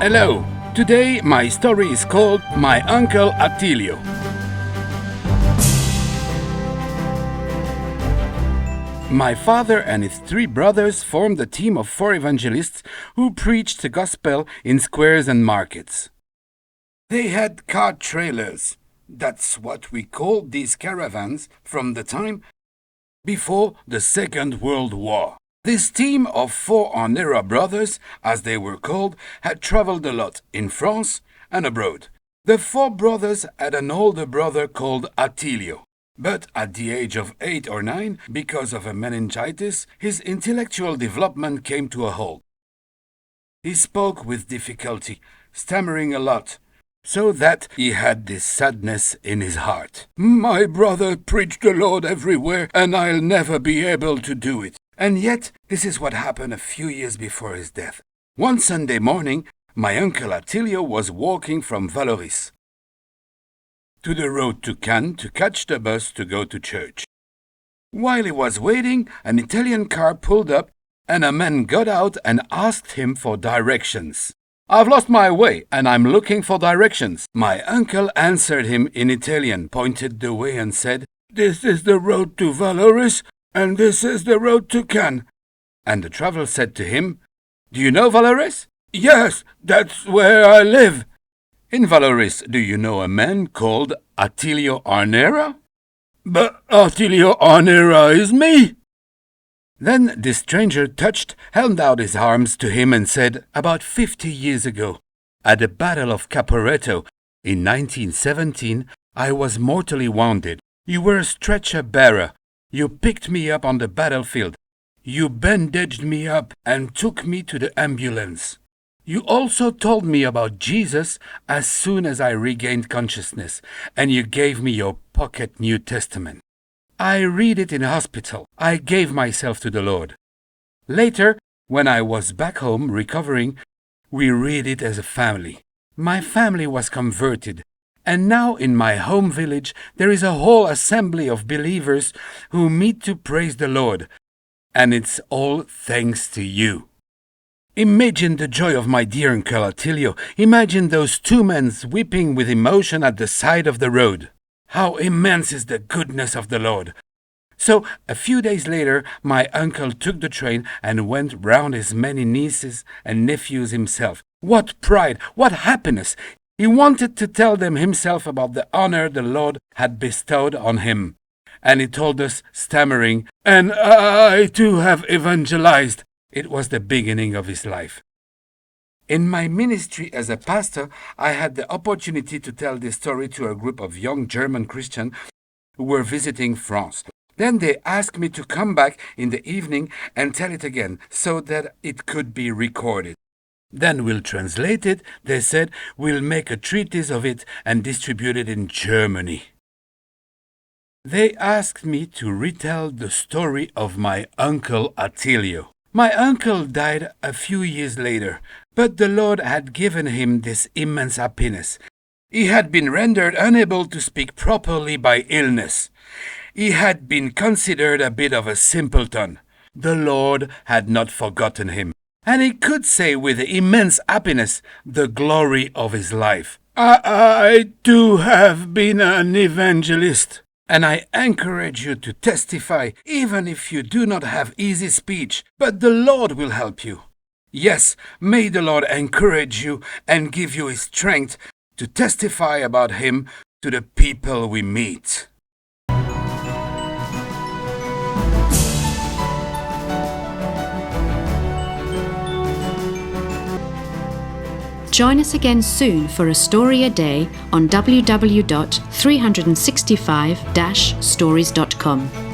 Hello! Today my story is called My Uncle Attilio. My father and his 3 brothers formed a team of 4 evangelists who preached the gospel in squares and markets. They had cart trailers. That's what we called these caravans from the time before the Second World War. This team of 4 Arnera brothers, as they were called, had traveled a lot in France and abroad. The 4 brothers had an older brother called Attilio. But at the age of 8 or 9, because of a meningitis, his intellectual development came to a halt. He spoke with difficulty, stammering a lot, so that he had this sadness in his heart. My brother preached the Lord everywhere, and I'll never be able to do it. And yet, this is what happened a few years before his death. One Sunday morning, my uncle Attilio was walking from Vallauris to the road to Cannes to catch the bus to go to church. While he was waiting, an Italian car pulled up, and a man got out and asked him for directions. I've lost my way, and I'm looking for directions. My uncle answered him in Italian, pointed the way and said, This is the road to Vallauris, and this is the road to Cannes. And the traveler said to him, Do you know Vallauris? Yes, that's where I live. In Vallauris, do you know a man called Attilio Arnera? But Attilio Arnera is me. Then this stranger, touched, held out his arms to him and said, About 50 years ago, at the Battle of Caporetto in 1917, I was mortally wounded. You were a stretcher bearer. You picked me up on the battlefield. You bandaged me up and took me to the ambulance. You also told me about Jesus as soon as I regained consciousness, and you gave me your pocket New Testament. I read it in hospital. I gave myself to the Lord. Later, when I was back home recovering, we read it as a family. My family was converted, and now in my home village there is a whole assembly of believers who meet to praise the Lord, and it's all thanks to you. Imagine the joy of my dear Uncle Attilio. Imagine those 2 men weeping with emotion at the side of the road. How immense is the goodness of the Lord! So, a few days later, my uncle took the train and went round his many nieces and nephews himself. What pride! What happiness! He wanted to tell them himself about the honor the Lord had bestowed on him. And he told us, stammering, And I too have evangelized. It was the beginning of his life. In my ministry as a pastor, I had the opportunity to tell this story to a group of young German Christians who were visiting France. Then they asked me to come back in the evening and tell it again, so that it could be recorded. Then we'll translate it, they said, we'll make a treatise of it and distribute it in Germany. They asked me to retell the story of my uncle Attilio. My uncle died a few years later, but the Lord had given him this immense happiness. He had been rendered unable to speak properly by illness. He had been considered a bit of a simpleton. The Lord had not forgotten him, and he could say with immense happiness the glory of his life. I too have been an evangelist, and I encourage you to testify, even if you do not have easy speech, but the Lord will help you. Yes, may the Lord encourage you and give you his strength to testify about him to the people we meet. Join us again soon for a story a day on www.365-stories.com.